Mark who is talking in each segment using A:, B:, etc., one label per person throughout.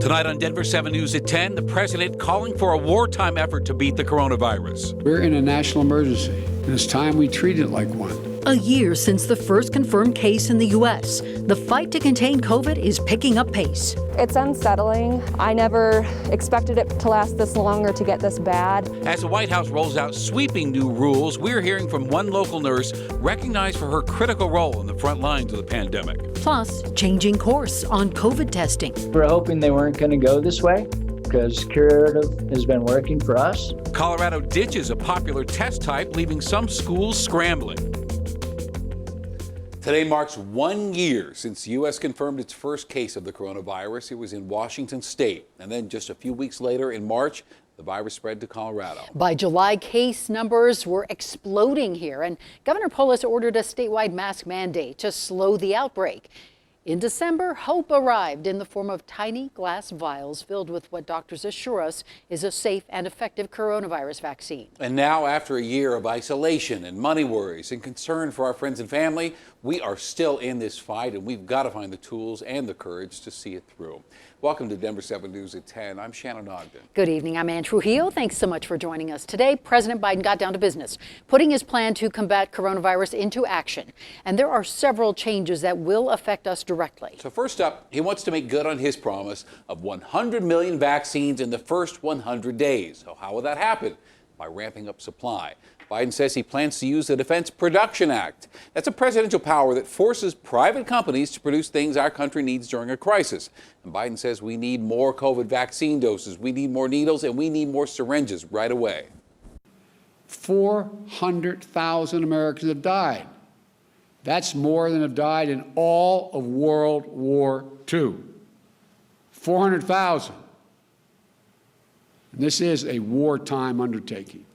A: Tonight on Denver7 News at 10, the president calling for a wartime effort to beat the coronavirus.
B: We're in a national emergency, and it's time we treat it like one.
C: A year since the first confirmed case in the U.S., the fight to contain COVID is picking up pace.
D: It's unsettling. I never expected it to last this long or to get this bad.
A: As the White House rolls out sweeping new rules, we're hearing from one local nurse recognized for her critical role in the front lines of the pandemic.
C: Plus, changing course on COVID testing.
E: We're hoping they weren't going to go this way, because curative has been working for us.
A: Colorado ditches a popular test type, leaving some schools scrambling. Today marks 1 year since the U.S. confirmed its first case of the coronavirus. It was in Washington state. And then just a few weeks later in March, the virus spread to Colorado.
C: By July, case numbers were exploding here, and Governor Polis ordered a statewide mask mandate to slow the outbreak. In December, hope arrived in the form of tiny glass vials filled with what doctors assure us is a safe and effective coronavirus vaccine.
A: And now, after a year of isolation and money worries and concern for our friends and family, we are still in this fight, and we've got to find the tools and the courage to see it through. Welcome to Denver7 News at 10. I'm Shannon Ogden.
C: Good evening. I'm Ann Trujillo. Thanks so much for joining us today. President Biden got down to business, putting his plan to combat coronavirus into action. And there are several changes that will affect us directly.
A: So first up, he wants to make good on his promise of 100 million vaccines in the first 100 days. So how will that happen? By ramping up supply. Biden says he plans to use the Defense Production Act. That's a presidential power that forces private companies to produce things our country needs during a crisis. And Biden says we need more COVID vaccine doses, we need more needles, and we need more syringes right away.
B: 400,000 Americans have died. That's more than have died in all of World War II. 400,000. And this is a wartime undertaking.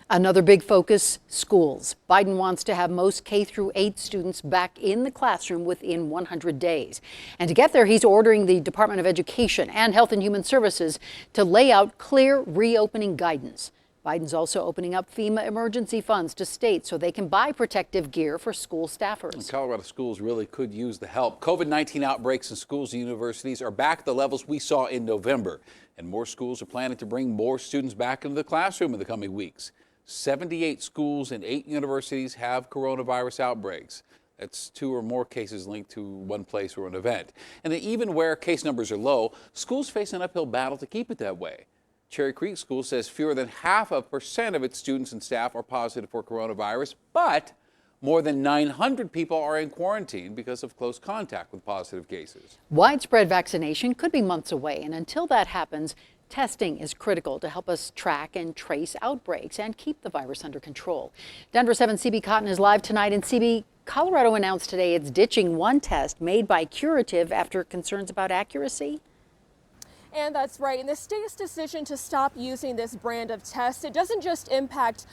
C: Another big focus, schools. Biden wants to have most K-8 students back in the classroom within 100 days. And to get there, he's ordering the Department of Education and Health and Human Services to lay out clear reopening guidance. Biden's also opening up FEMA emergency funds to states so they can buy protective gear for school staffers.
A: And Colorado schools really could use the help. COVID-19 outbreaks in schools and universities are back at the levels we saw in November. And more schools are planning to bring more students back into the classroom in the coming weeks. 78 schools and 8 universities have coronavirus outbreaks. That's 2 or more cases linked to one place or an event. And even where case numbers are low, schools face an uphill battle to keep it that way. Cherry Creek School says fewer than 0.5% of its students and staff are positive for coronavirus, but more than 900 people are in quarantine because of close contact with positive cases.
C: Widespread vaccination could be months away, and until that happens, testing is critical to help us track and trace outbreaks and keep the virus under control. Denver7 CB Cotton is live tonight. And CB, Colorado announced today it's ditching one test made by Curative after concerns about accuracy.
F: And that's right. And the state's decision to stop using this brand of test, it doesn't just impact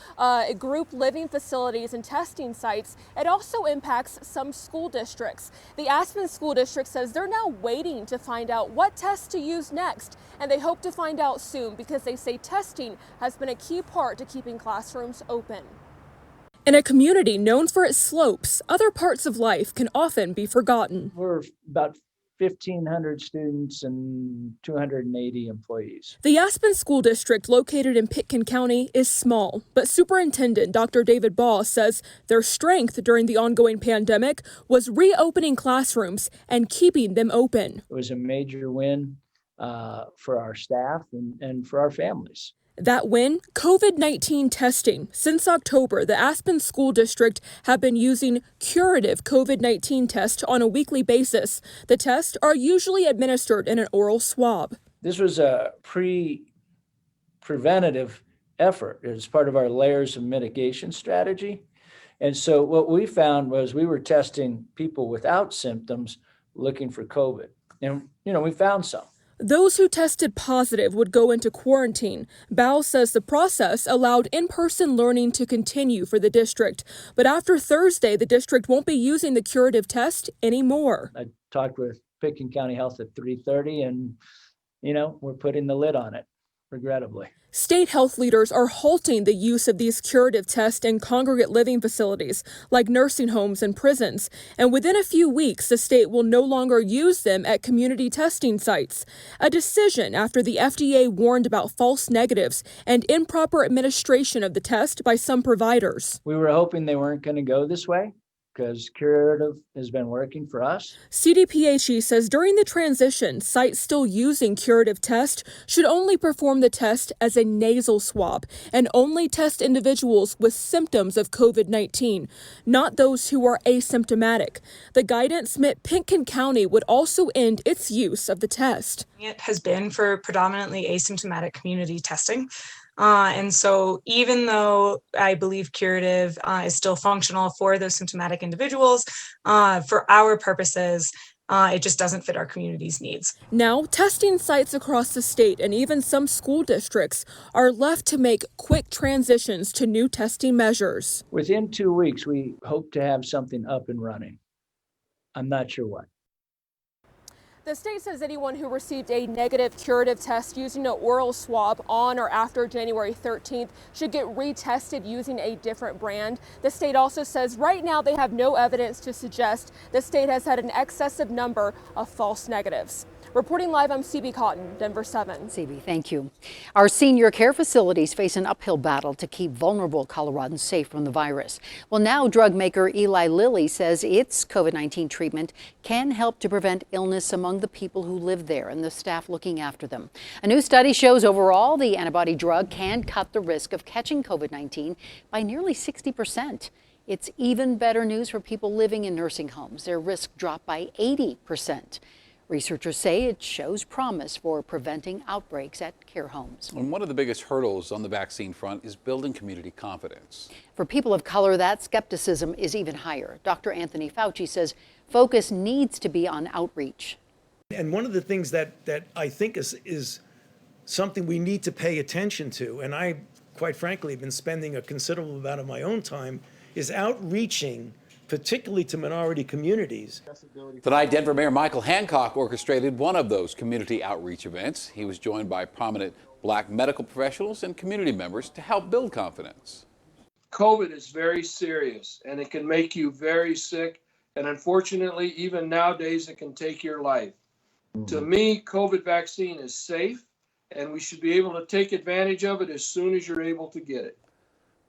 F: group living facilities and testing sites. It also impacts some school districts. The Aspen School District says they're now waiting to find out what tests to use next. And they hope to find out soon because they say testing has been a key part to keeping classrooms open.
G: In a community known for its slopes, other parts of life can often be forgotten.
E: We're about 1,500 students and 280 employees.
G: The Aspen School District, located in Pitkin County, is small, but Superintendent Dr. David Baugh says their strength during the ongoing pandemic was reopening classrooms and keeping them open.
E: It was a major win for our staff and for our families.
G: That win, COVID-19 testing. Since October, the Aspen School District have been using curative COVID-19 tests on a weekly basis. The tests are usually administered in an oral swab.
E: This was a preventative effort. It was part of our layers of mitigation strategy. And so what we found was we were testing people without symptoms looking for COVID. And, we found some.
G: Those who tested positive would go into quarantine. Bao says the process allowed in-person learning to continue for the district. But after Thursday, the district won't be using the curative test anymore.
E: I talked with Pitkin County Health at 3:30 and, we're putting the lid on it regrettably.
G: State health leaders are halting the use of these curative tests in congregate living facilities like nursing homes and prisons. And within a few weeks, the state will no longer use them at community testing sites. A decision after the FDA warned about false negatives and improper administration of the test by some providers.
E: We were hoping they weren't going to go this way, because curative has been working for us.
G: CDPHE says during the transition, sites still using curative test should only perform the test as a nasal swab and only test individuals with symptoms of COVID-19, not those who are asymptomatic. The guidance meant Pitkin County would also end its use of the test.
H: It has been for predominantly asymptomatic community testing. And so even though I believe curative is still functional for those symptomatic individuals, for our purposes, it just doesn't fit our community's needs.
G: Now, testing sites across the state and even some school districts are left to make quick transitions to new testing measures.
E: Within 2 weeks, we hope to have something up and running. I'm not sure what.
F: The state says anyone who received a negative curative test using an oral swab on or after January 13th should get retested using a different brand. The state also says right now they have no evidence to suggest the state has had an excessive number of false negatives. Reporting live, I'm CB Cotton, Denver 7.
C: CB, thank you. Our senior care facilities face an uphill battle to keep vulnerable Coloradans safe from the virus. Well, now drug maker Eli Lilly says its COVID-19 treatment can help to prevent illness among the people who live there and the staff looking after them. A new study shows overall the antibody drug can cut the risk of catching COVID-19 by nearly 60%. It's even better news for people living in nursing homes. Their risk dropped by 80%. Researchers say it shows promise for preventing outbreaks at care homes.
A: And one of the biggest hurdles on the vaccine front is building community confidence.
C: For people of color, that skepticism is even higher. Dr. Anthony Fauci says focus needs to be on outreach.
I: And one of the things that I think is something we need to pay attention to, and I, quite frankly, have been spending a considerable amount of my own time, is outreaching, particularly to minority communities.
A: Tonight, Denver Mayor Michael Hancock orchestrated one of those community outreach events. He was joined by prominent Black medical professionals and community members to help build confidence.
J: COVID is very serious and it can make you very sick. And unfortunately, even nowadays, it can take your life. To me, COVID vaccine is safe and we should be able to take advantage of it as soon as you're able to get it.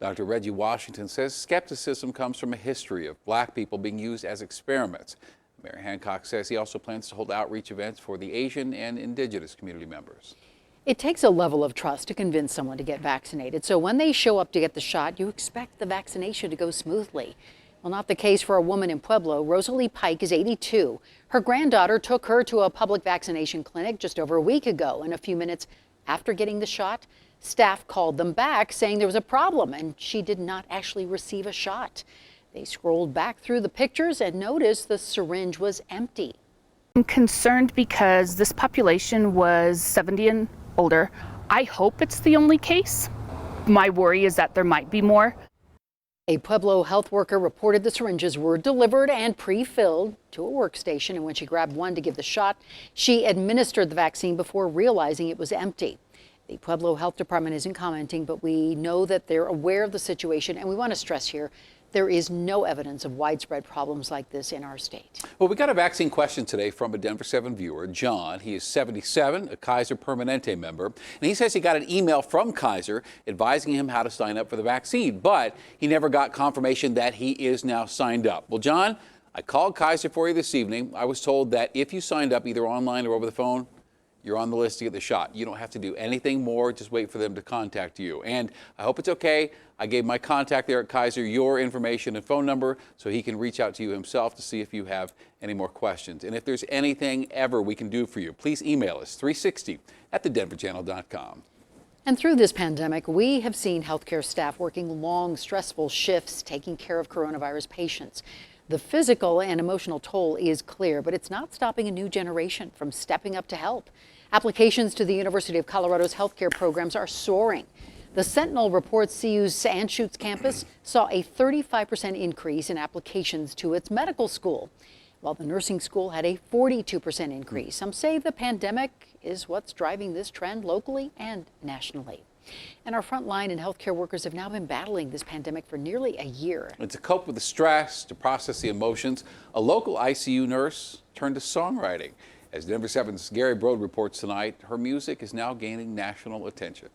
A: Dr. Reggie Washington says skepticism comes from a history of Black people being used as experiments. Mayor Hancock says he also plans to hold outreach events for the Asian and Indigenous community members.
C: It takes a level of trust to convince someone to get vaccinated. So when they show up to get the shot, you expect the vaccination to go smoothly. Well, not the case for a woman in Pueblo. Rosalie Pike is 82. Her granddaughter took her to a public vaccination clinic just over a week ago, and a few minutes after getting the shot, staff called them back saying there was a problem and she did not actually receive a shot. They scrolled back through the pictures and noticed the syringe was empty.
K: I'm concerned because this population was 70 and older. I hope it's the only case. My worry is that there might be more.
C: A Pueblo health worker reported the syringes were delivered and pre-filled to a workstation, and when she grabbed one to give the shot, she administered the vaccine before realizing it was empty. The Pueblo Health Department isn't commenting, but we know that they're aware of the situation, and we want to stress here, there is no evidence of widespread problems like this in our state.
A: Well, we got a vaccine question today from a Denver7 viewer, John. He is 77, a Kaiser Permanente member, and he says he got an email from Kaiser advising him how to sign up for the vaccine, but he never got confirmation that he is now signed up. Well, John, I called Kaiser for you this evening. I was told that if you signed up either online or over the phone, you're on the list to get the shot. You don't have to do anything more. Just wait for them to contact you. And I hope it's okay. I gave my contact there at Kaiser your information and phone number so he can reach out to you himself to see if you have any more questions. And if there's anything ever we can do for you, please email us 360@thedenverchannel.com.
C: And through this pandemic, we have seen healthcare staff working long, stressful shifts taking care of coronavirus patients. The physical and emotional toll is clear, but it's not stopping a new generation from stepping up to help. Applications to the University of Colorado's healthcare programs are soaring. The Sentinel reports CU's Anschutz campus saw a 35% increase in applications to its medical school. while the nursing school had a 42% increase. Some say the pandemic is what's driving this trend locally and nationally. And our frontline and healthcare workers have now been battling this pandemic for nearly a year.
A: And to cope with the stress, to process the emotions, a local ICU nurse turned to songwriting. As Denver7's Gary Brode reports tonight, her music is now gaining national attention.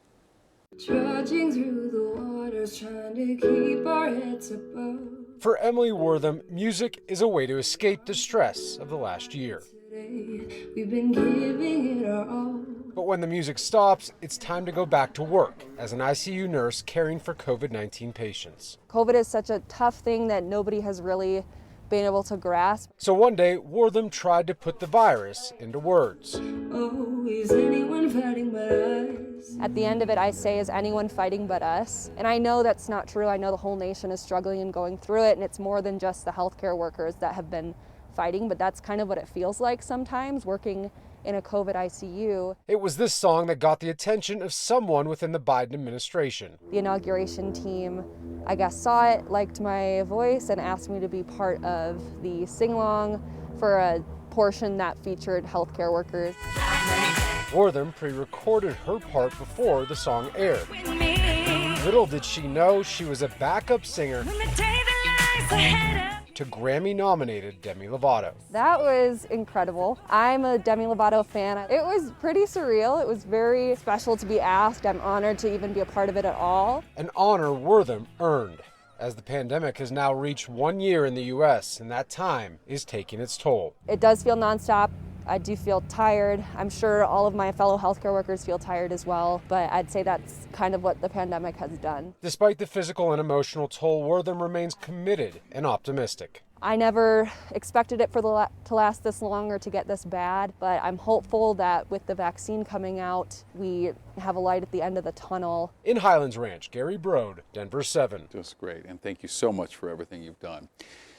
L: Trudging through the waters, trying to keep our heads above.
M: For Emily Wortham, music is a way to escape the stress of the last year.
L: We've been giving it our all.
M: But when the music stops, it's time to go back to work as an ICU nurse caring for COVID-19 patients.
D: COVID is such a tough thing that nobody has really been able to grasp.
M: So one day, Wortham tried to put the virus into words.
L: Oh, is anyone fighting but us?
D: At the end of it, I say, is anyone fighting but us? And I know that's not true. I know the whole nation is struggling and going through it, and it's more than just the healthcare workers that have been fighting, but that's kind of what it feels like sometimes, working in a COVID ICU.
M: It was this song that got the attention of someone within the Biden administration.
D: The inauguration team, I guess, saw it, liked my voice, and asked me to be part of the sing-along for a portion that featured healthcare workers.
M: Wortham pre-recorded her part before the song aired. Little did she know she was a backup singer to Grammy-nominated Demi Lovato.
D: That was incredible. I'm a Demi Lovato fan. It was pretty surreal. It was very special to be asked. I'm honored to even be a part of it at all.
M: An honor Wortham earned, as the pandemic has now reached 1 year in the U.S., and that time is taking its toll.
D: It does feel nonstop. I do feel tired. I'm sure all of my fellow healthcare workers feel tired as well, but I'd say that's kind of what the pandemic has done.
M: Despite the physical and emotional toll, Wortham remains committed and optimistic.
D: I never expected it to last this long or to get this bad, but I'm hopeful that with the vaccine coming out, we have a light at the end of the tunnel.
M: In Highlands Ranch, Gary Brode, Denver7.
A: Just great, and thank you so much for everything you've done.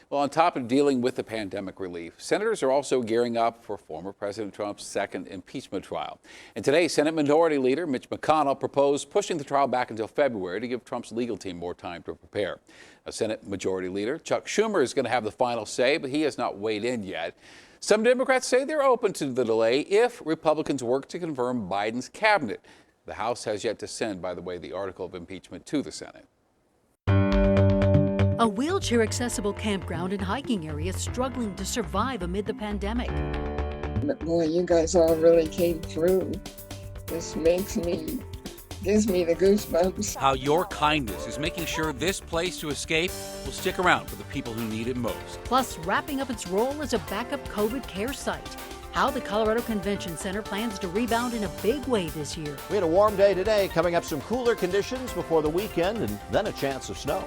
A: Well, on top of dealing with the pandemic relief, senators are also gearing up for former President Trump's second impeachment trial. And today, Senate Minority Leader Mitch McConnell proposed pushing the trial back until February to give Trump's legal team more time to prepare. Senate Majority Leader Chuck Schumer is going to have the final say, but he has not weighed in yet. Some Democrats say they're open to the delay if Republicans work to confirm Biden's cabinet. The House has yet to send, by the way, the article of impeachment to the Senate.
N: A wheelchair-accessible campground and hiking area struggling to survive amid the pandemic.
O: But boy, you guys all really came through. This gives me the goosebumps.
A: How your kindness is making sure this place to escape will stick around for the people who need it most.
N: Plus, wrapping up its role as a backup COVID care site. How the Colorado Convention Center plans to rebound in a big way this year.
P: We had a warm day today, coming up some cooler conditions before the weekend and then a chance of snow.